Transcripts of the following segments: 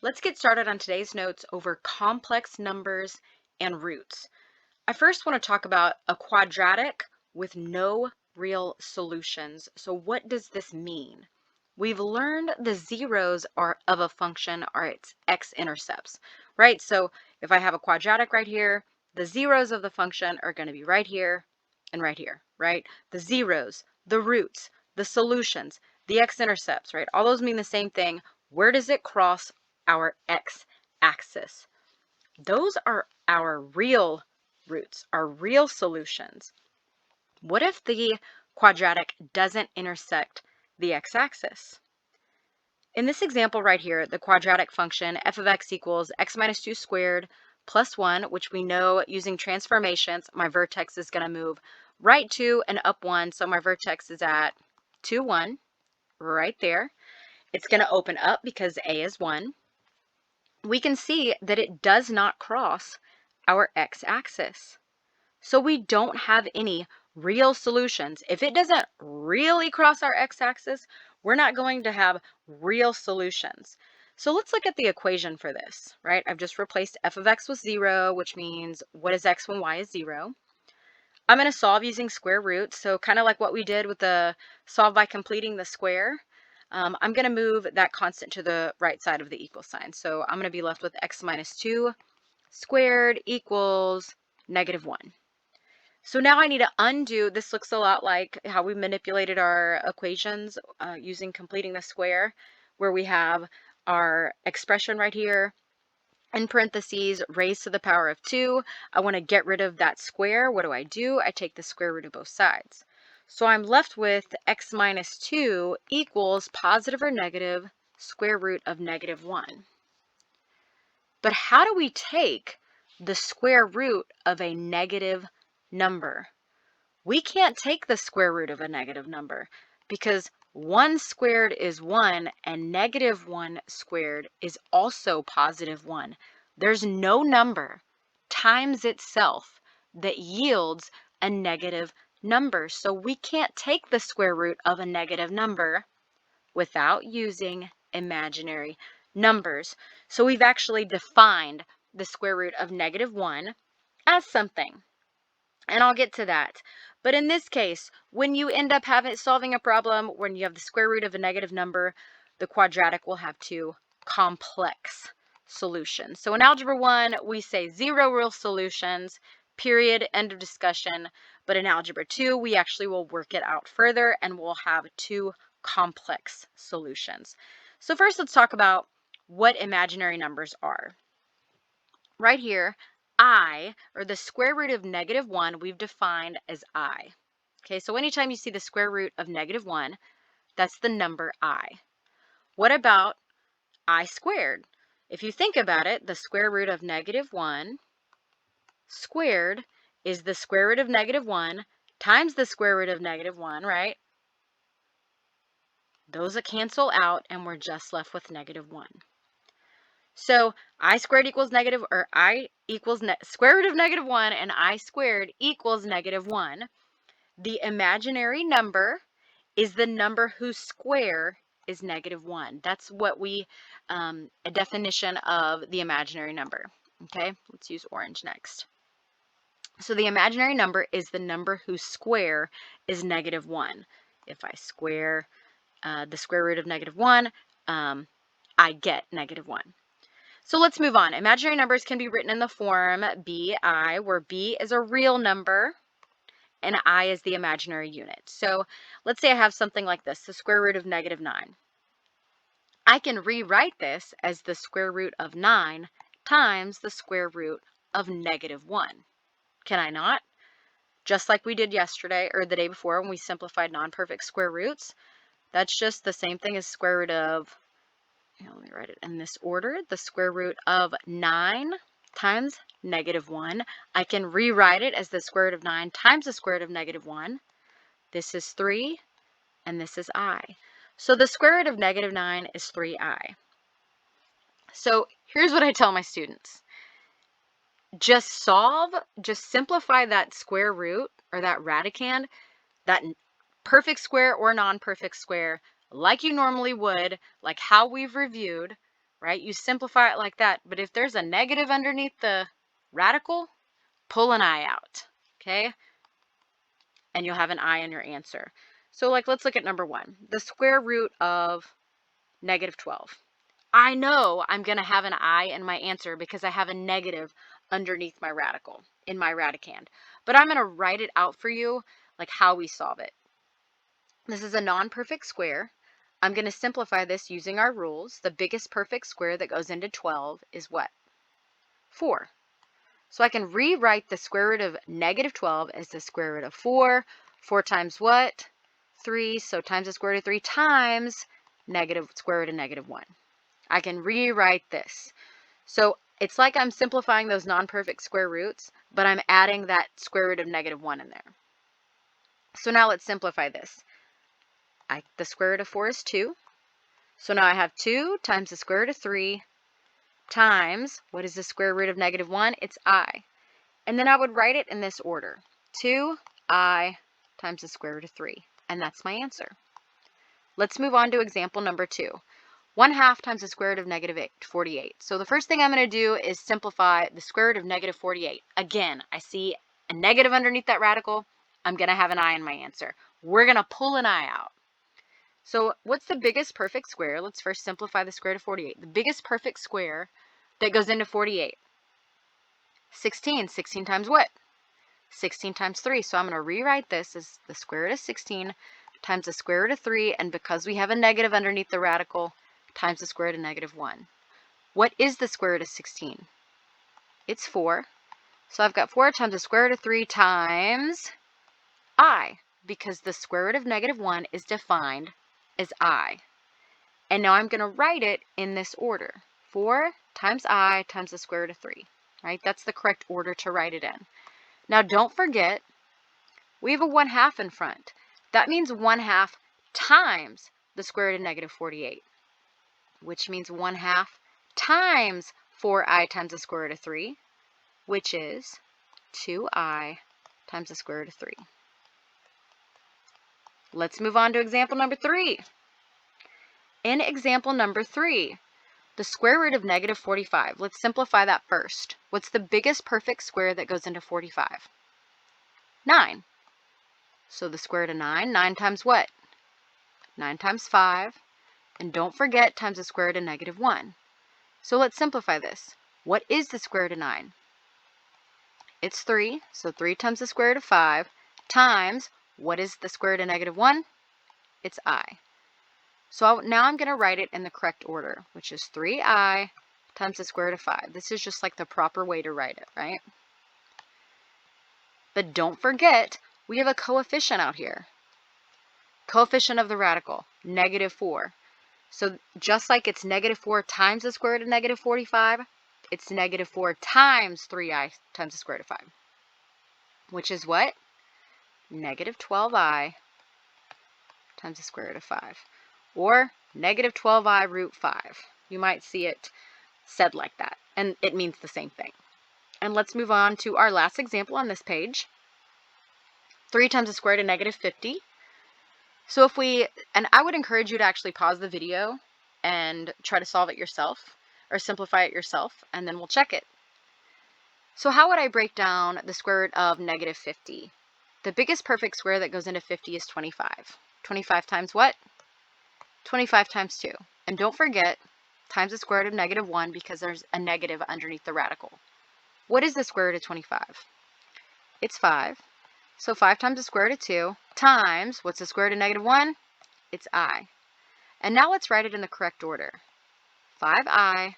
Let's get started on today's notes over complex numbers and roots. I first want to talk about a quadratic with no real solutions. So what does this mean? We've learned the zeros are of a function are its x-intercepts, right? So if I have a quadratic right here, the zeros of the function are going to be right here and right here, right? The zeros, the roots, the solutions, the x-intercepts, right? All those mean the same thing. Where does it cross our x-axis? Those are our real roots, our real solutions. What if the quadratic doesn't intersect the x-axis? In this example right here, the quadratic function f of x equals x minus 2 squared plus 1, which we know using transformations, my vertex is going to move right 2 and up 1. So my vertex is at 2, 1, right there. It's going to open up because a is 1. We can see that it does not cross our x-axis. So we don't have any real solutions. If it doesn't really cross our x-axis, we're not going to have real solutions. So let's look at the equation for this, right? I've just replaced f of x with 0, which means what is x when y is 0? I'm going to solve using square roots. So kind of like what we did with the solve by completing the square. I'm going to move that constant to the right side of the equal sign. So I'm going to be left with x minus 2 squared equals negative 1. So now I need to undo, this looks a lot like how we manipulated our equations using completing the square, where we have our expression right here, in parentheses, raised to the power of 2. I want to get rid of that square. What do? I take the square root of both sides. So I'm left with x minus 2 equals positive or negative square root of negative 1. But how do we take the square root of a negative number? We can't take the square root of a negative number because 1 squared is 1 and negative 1 squared is also positive 1. There's no number times itself that yields a negative number. So we can't take the square root of a negative number without using imaginary numbers. So we've actually defined the square root of negative 1 as something. And I'll get to that. But in this case, when you end up solving a problem when you have the square root of a negative number, the quadratic will have two complex solutions. So in Algebra 1, we say 0 real solutions, period, end of discussion. But in Algebra 2, we actually will work it out further and we'll have two complex solutions. So first, let's talk about what imaginary numbers are. Right here, I, or the square root of negative 1, we've defined as I. Okay, so anytime you see the square root of negative 1, that's the number I. What about I squared? If you think about it, the square root of negative 1 squared is the square root of negative 1 times the square root of negative 1, right? Those cancel out and we're just left with negative 1. So I squared equals negative, or I equals square root of negative 1 and I squared equals negative 1. The imaginary number is the number whose square is negative 1. That's what we, a definition of the imaginary number. Okay, let's use orange next. So the imaginary number is the number whose square is negative 1. If I square the square root of negative 1, I get negative 1. So let's move on. Imaginary numbers can be written in the form bi, where b is a real number and I is the imaginary unit. So let's say I have something like this, the square root of negative 9. I can rewrite this as the square root of 9 times the square root of negative 1. Can I not? Just like we did yesterday or the day before when we simplified non-perfect square roots. That's just the same thing as square root of, let me write it in this order, the square root of 9 times negative 1. I can rewrite it as the square root of 9 times the square root of negative 1. This is 3, and this is I. So the square root of negative 9 is 3i. So here's what I tell my students. Just simplify that square root or that radicand, that perfect square or non-perfect square, like you normally would, like how we've reviewed, right? You simplify it like that. But if there's a negative underneath the radical, pull an I out, okay? And you'll have an I in your answer. So like, let's look at number 1, the square root of negative 12. I know I'm going to have an I in my answer because I have a negative underneath my radical in my radicand. But I'm going to write it out for you, like how we solve it. This is a non-perfect square. I'm going to simplify this using our rules. The biggest perfect square that goes into 12 is what? 4. So I can rewrite the square root of negative 12 as the square root of 4. 4 times what? 3. So times the square root of 3 times negative square root of negative 1. I can rewrite this. So it's like I'm simplifying those non-perfect square roots, but I'm adding that square root of negative 1 in there. So now let's simplify this. The square root of 4 is 2. So now I have 2 times the square root of 3 times, what is the square root of negative 1? It's I. And then I would write it in this order. 2i times the square root of 3. And that's my answer. Let's move on to example number 2. 1/2 times the square root of negative 48. So the first thing I'm going to do is simplify the square root of negative 48. Again, I see a negative underneath that radical. I'm going to have an I in my answer. We're going to pull an I out. So what's the biggest perfect square? Let's first simplify the square root of 48. The biggest perfect square that goes into 48. 16. 16 times what? 16 times 3. So I'm going to rewrite this as the square root of 16 times the square root of 3. And because we have a negative underneath the radical, times the square root of negative 1. What is the square root of 16? It's 4. So I've got 4 times the square root of 3 times I, because the square root of negative 1 is defined as I. And now I'm going to write it in this order. 4 times I times the square root of 3. Right? That's the correct order to write it in. Now don't forget, we have a 1/2 in front. That means 1/2 times the square root of negative 48. Which means 1/2 times 4i times the square root of 3, which is 2i times the square root of 3. Let's move on to example number 3. In example number 3, the square root of negative 45. Let's simplify that first. What's the biggest perfect square that goes into 45? 9. So the square root of 9, 9 times what? 9 times 5. And don't forget times the square root of negative 1. So let's simplify this. What is the square root of 9? It's 3. So 3 times the square root of 5 times, what is the square root of negative 1? It's I. So now I'm going to write it in the correct order, which is 3i times the square root of 5. This is just like the proper way to write it, right? But don't forget, we have a coefficient out here. Coefficient of the radical, negative 4. So just like it's negative 4 times the square root of negative 45, it's negative 4 times 3i times the square root of 5. Which is what? Negative 12i times the square root of 5. Or negative 12i root 5. You might see it said like that. And it means the same thing. And let's move on to our last example on this page. 3 times the square root of negative 50. So if we, and I would encourage you to actually pause the video and try to solve it yourself or simplify it yourself, and then we'll check it. So how would I break down the square root of negative 50? The biggest perfect square that goes into 50 is 25. 25 times what? 25 times 2. And don't forget, times the square root of negative 1 because there's a negative underneath the radical. What is the square root of 25? It's 5. So 5 times the square root of 2 times, what's the square root of negative 1? It's I. And now let's write it in the correct order. 5i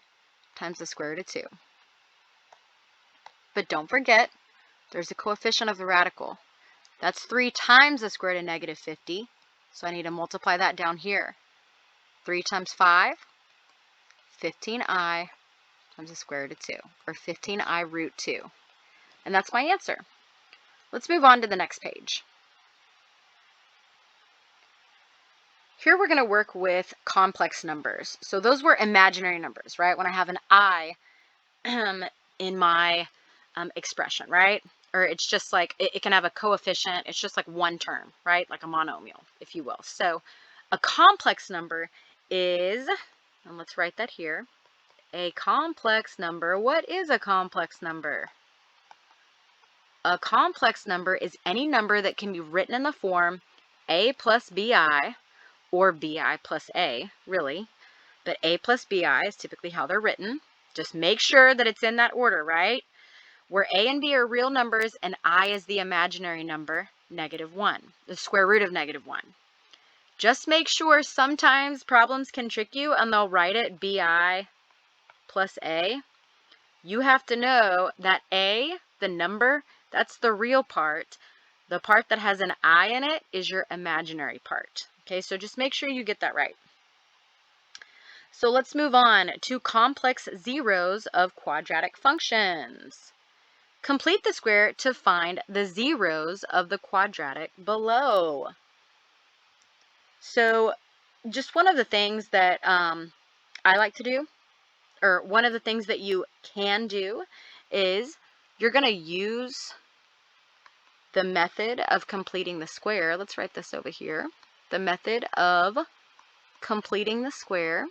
times the square root of 2. But don't forget, there's a coefficient of the radical. That's 3 times the square root of negative 50. So I need to multiply that down here. 3 times 5, 15i times the square root of 2, or 15i root 2. And that's my answer. Let's move on to the next page. Here we're going to work with complex numbers. So those were imaginary numbers, right? When I have an I in my expression, right? Or it's just like, it can have a coefficient. It's just like one term, right? Like a monomial, if you will. So a complex number is, and let's write that here. A complex number. What is a complex number? A complex number is any number that can be written in the form a plus bi, or bi plus a, really. But a plus bi is typically how they're written. Just make sure that it's in that order, right? Where a and b are real numbers and I is the imaginary number, -1, the square root of -1. Just make sure sometimes problems can trick you and they'll write it bi plus a. You have to know that a, the number, that's the real part. The part that has an I in it is your imaginary part. Okay, so just make sure you get that right. So let's move on to complex zeros of quadratic functions. Complete the square to find the zeros of the quadratic below. So just one of the things that I like to do, or one of the things that you can do, is you're going to use the method of completing the square. Let's write this over here. The method of completing the square.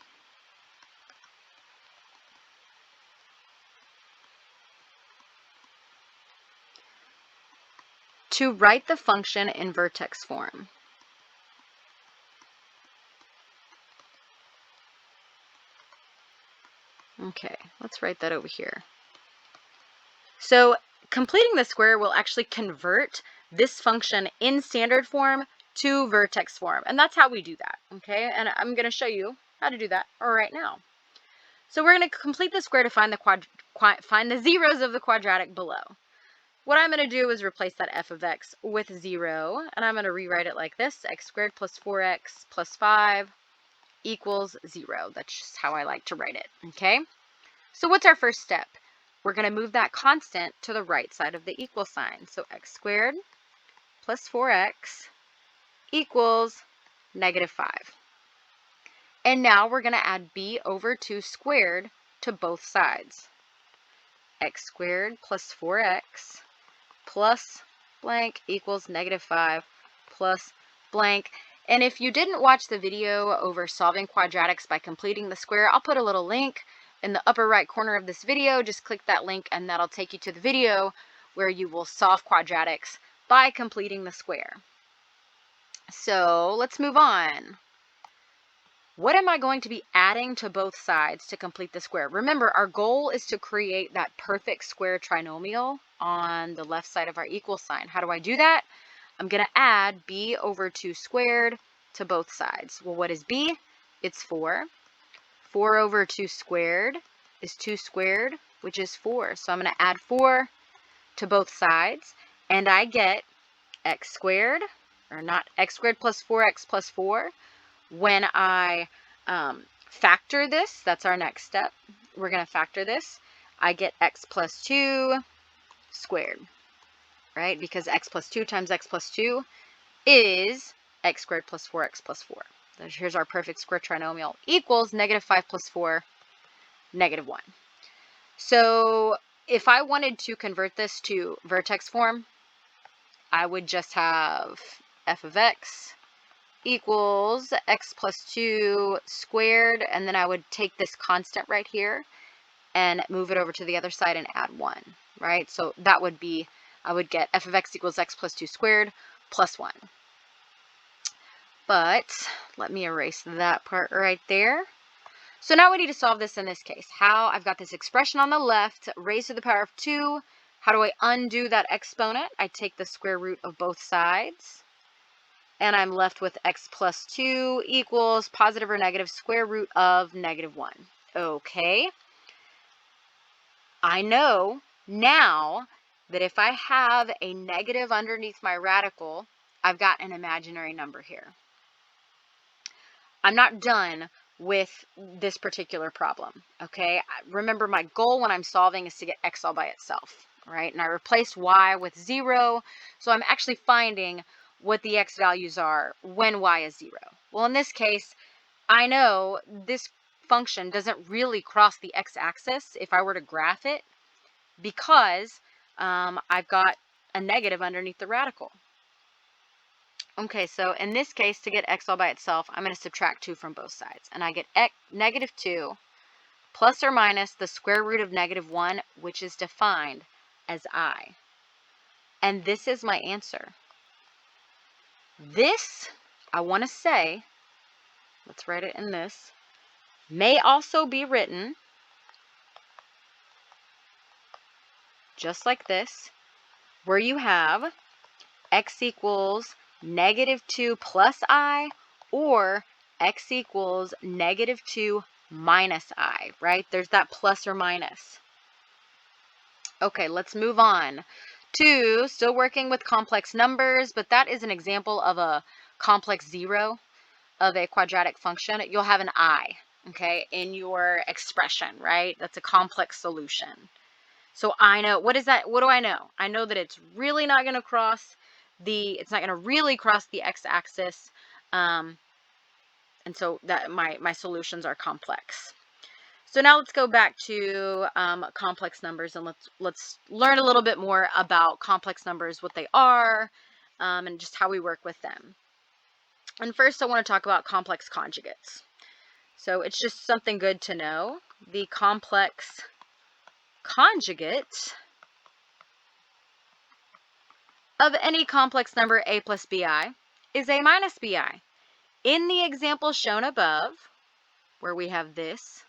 To write the function in vertex form. Okay, let's write that over here. So completing the square will actually convert this function in standard form to vertex form. And that's how we do that, okay? And I'm going to show you how to do that right now. So we're going to complete the square to find the zeros of the quadratic below. What I'm going to do is replace that f of x with 0, and I'm going to rewrite it like this: x squared plus 4x plus 5 equals 0. That's just how I like to write it, okay? So what's our first step? We're going to move that constant to the right side of the equal sign. So x squared plus 4x equals -5. And now we're going to add b over 2 squared to both sides. X squared plus 4x plus blank equals -5 plus blank. And if you didn't watch the video over solving quadratics by completing the square, I'll put a little link in the upper right corner of this video. Just click that link and that'll take you to the video where you will solve quadratics by completing the square. So let's move on. What am I going to be adding to both sides to complete the square? Remember, our goal is to create that perfect square trinomial on the left side of our equal sign. How do I do that? I'm going to add b over 2 squared to both sides. Well, what is b? It's 4. 4 over 2 squared is 2 squared, which is 4. So I'm going to add 4 to both sides, and I get x squared, or not, x squared plus 4x plus 4. When I factor this, that's our next step. We're going to factor this. I get x plus 2 squared, right? Because x plus 2 times x plus 2 is x squared plus 4x plus 4. So here's our perfect square trinomial, equals -5 plus 4, -1. So if I wanted to convert this to vertex form, I would just have f of x equals x plus 2 squared, and then I would take this constant right here and move it over to the other side and add 1, right? So that would be, I would get f of x equals x plus 2 squared plus 1. But let me erase that part right there. So now we need to solve this in this case. How? I've got this expression on the left, raised to the power of 2. How do I undo that exponent? I take the square root of both sides, and I'm left with x plus 2 equals positive or negative square root of -1. Okay. I know now that if I have a negative underneath my radical, I've got an imaginary number here. I'm not done with this particular problem, okay? Remember, my goal when I'm solving is to get x all by itself, right? And I replaced y with 0, so I'm actually finding what the x values are when y is 0. Well, in this case, I know this function doesn't really cross the x-axis if I were to graph it, because I've got a negative underneath the radical. Okay, so in this case, to get x all by itself, I'm going to subtract 2 from both sides, and I get -2 plus or minus the square root of -1, which is defined as I. And this is my answer. This, I want to say, let's write it in this, may also be written just like this, where you have x equals -2 plus I, or x equals -2 minus I, right? There's that plus or minus. Okay, let's move on to still working with complex numbers, but that is an example of a complex zero of a quadratic function. You'll have an I, okay, in your expression, right? That's a complex solution. So I know, what is that? What do I know? I know that it's really not going to cross it's not going to really cross the x-axis. And so that my solutions are complex. So now let's go back to complex numbers, and let's learn a little bit more about complex numbers, what they are, and just how we work with them. And first I want to talk about complex conjugates. So it's just something good to know. The complex conjugate of any complex number a plus bi is a minus bi. In the example shown above, where we have this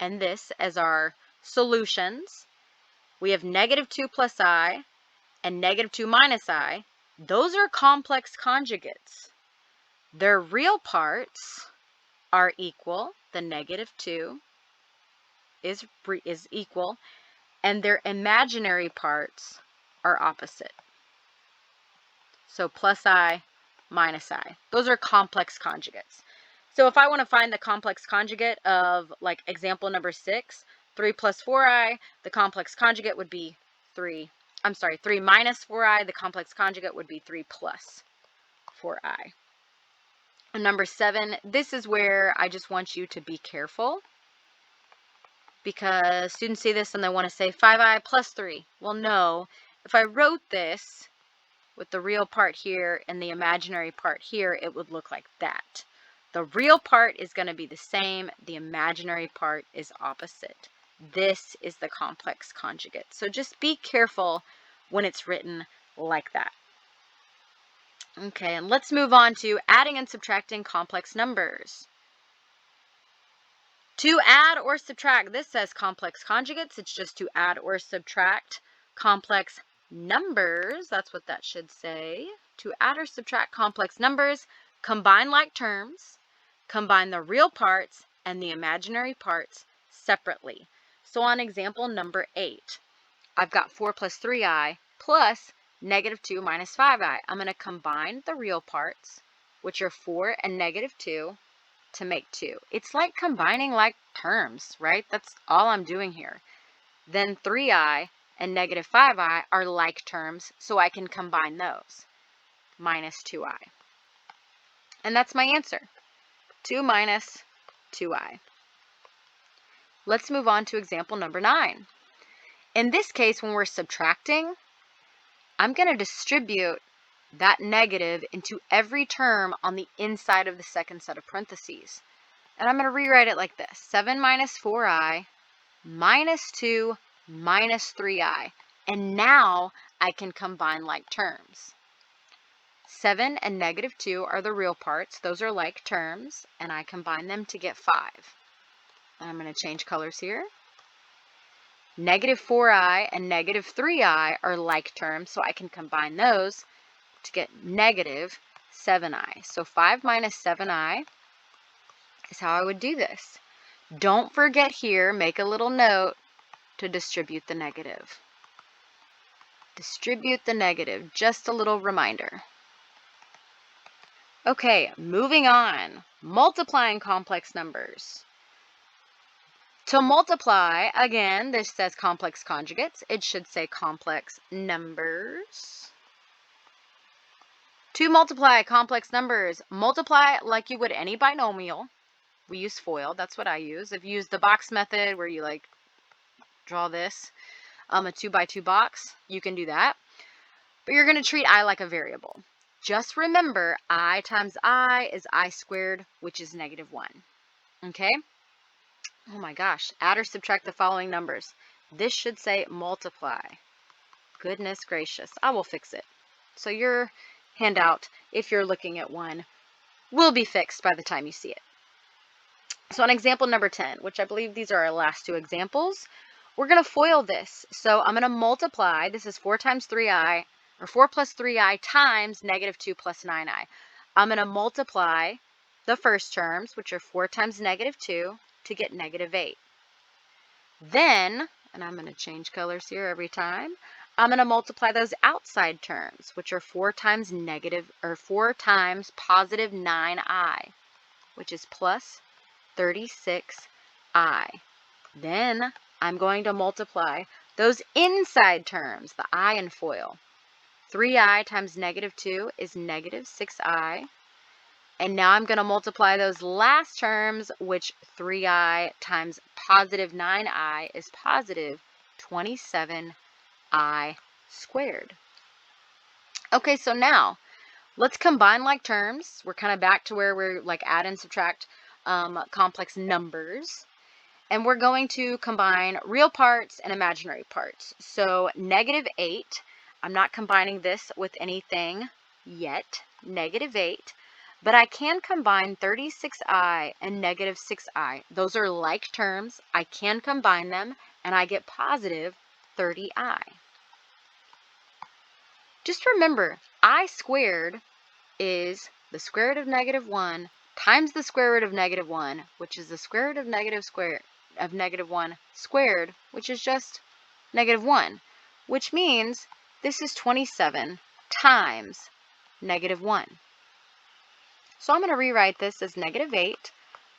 and this as our solutions, we have -2 plus I and -2 minus I. Those are complex conjugates. Their real parts are equal. The -2 is equal, and their imaginary parts are opposite. So plus I, minus I. Those are complex conjugates. So if I want to find the complex conjugate of, like, example number 6, 3 plus 4i, the complex conjugate would be 3 minus 4i, the complex conjugate would be 3 plus 4i. And number 7, this is where I just want you to be careful, because students see this and they want to say 5i plus 3. Well, no. If I wrote this with the real part here and the imaginary part here, it would look like that. The real part is going to be the same. The imaginary part is opposite. This is the complex conjugate. So just be careful when it's written like that. Okay, and let's move on to adding and subtracting complex numbers. To add or subtract, this says complex conjugates. It's just to add or subtract complex numbers. That's what that should say. To add or subtract complex numbers, combine like terms, combine the real parts and the imaginary parts separately. So on example number 8, I've got 4 plus 3i plus -2 minus 5i. I'm going to combine the real parts, which are 4 and -2, to make 2. It's like combining like terms, right? That's all I'm doing here. Then 3i and -5i are like terms, so I can combine those. Minus 2i. And that's my answer. 2 minus 2i. Let's move on to example number 9. In this case, when we're subtracting, I'm going to distribute that negative into every term on the inside of the second set of parentheses. And I'm going to rewrite it like this. 7 minus 4i minus 2 minus 3i. And now I can combine like terms. 7 and -2 are the real parts. Those are like terms. And I combine them to get 5. And I'm going to change colors here. -4i and -3i are like terms, so I can combine those to get -7i. So 5 minus 7i is how I would do this. Don't forget here, make a little note to distribute the negative. Distribute the negative, just a little reminder. Okay, moving on. Multiplying complex numbers. To multiply, again, this says complex conjugates. It should say complex numbers. To multiply complex numbers, multiply like you would any binomial. We use FOIL. That's what I use. If you use the box method where you like draw this, a 2x2 box, you can do that. But you're going to treat I like a variable. Just remember, I times I is I squared, which is -1. Okay? Oh my gosh, add or subtract the following numbers. This should say multiply. Goodness gracious, I will fix it. So your handout, if you're looking at one, will be fixed by the time you see it. So on example number 10, which I believe these are our last two examples, we're going to FOIL this. So I'm going to multiply, this is 4 times 3i, or 4 plus 3i times negative 2 plus 9i. I'm going to multiply the first terms, which are 4 times negative 2, to get negative 8. Then, and I'm going to change colors here every time, I'm going to multiply those outside terms, which are 4 times positive 9i, which is plus 36i. Then I'm going to multiply those inside terms, the I in FOIL. 3i times negative 2 is negative 6i. And now I'm going to multiply those last terms, which 3i times positive 9i is positive 27i squared. Okay, so now let's combine like terms. We're kind of back to where we're like add and subtract complex numbers. And we're going to combine real parts and imaginary parts. So negative 8, I'm not combining this with anything yet, negative 8. But I can combine 36i and negative 6i. Those are like terms. I can combine them, and I get positive 30i. Just remember, I squared is the square root of negative 1 times the square root of negative 1, which is the square root of negative 1 squared, which is just negative 1, which means this is 27 times negative 1. So I'm going to rewrite this as negative 8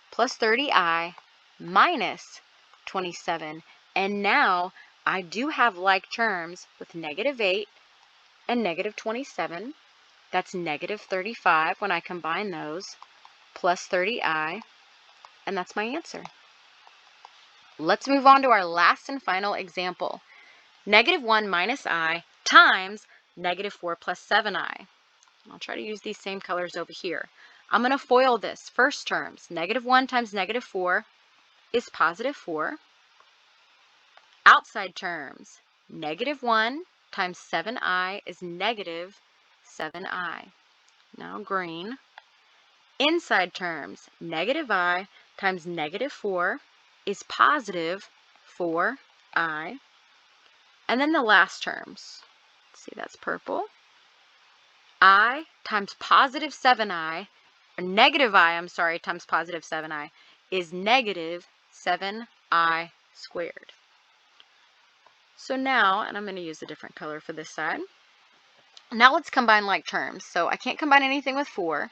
plus 30i minus 27. And now I do have like terms with negative 8 and negative 27. That's negative 35 when I combine those, plus 30i, and that's my answer. Let's move on to our last and final example. Negative 1 minus I times negative 4 plus 7i. I'll try to use these same colors over here. I'm going to FOIL this. First terms, negative 1 times negative 4 is positive 4. Outside terms, negative 1 times 7i is negative 7i. Now green. Inside terms, negative I times negative 4 is positive 4i. And then the last terms, see that's purple. I times positive 7i, or negative I, I'm sorry, times positive 7i is negative 7i squared. So now, and I'm going to use a different color for this side. Now let's combine like terms. So I can't combine anything with 4.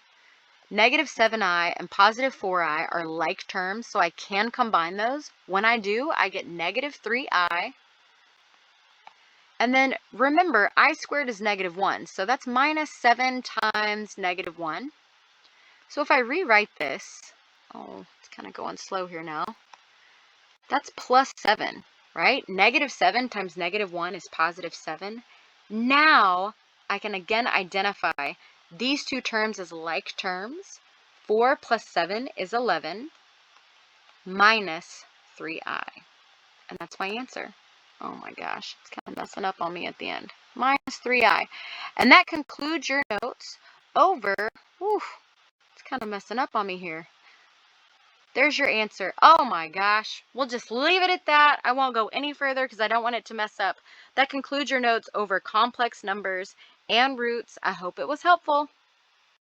Negative 7i and positive 4i are like terms, so I can combine those. When I do, I get negative 3i. And then remember, I squared is negative 1, so that's minus 7 times negative 1. So if I rewrite this, oh, it's kind of going slow here now. That's plus 7, right? Negative 7 times negative 1 is positive 7. Now I can again identify these two terms as like terms. 4 plus 7 is 11 minus 3i. And that's my answer. Oh my gosh, it's kind of messing up on me at the end. Minus 3i. And that concludes your notes over, it's kind of messing up on me here. There's your answer. Oh my gosh. We'll just leave it at that. I won't go any further because I don't want it to mess up. That concludes your notes over complex numbers and roots. I hope it was helpful.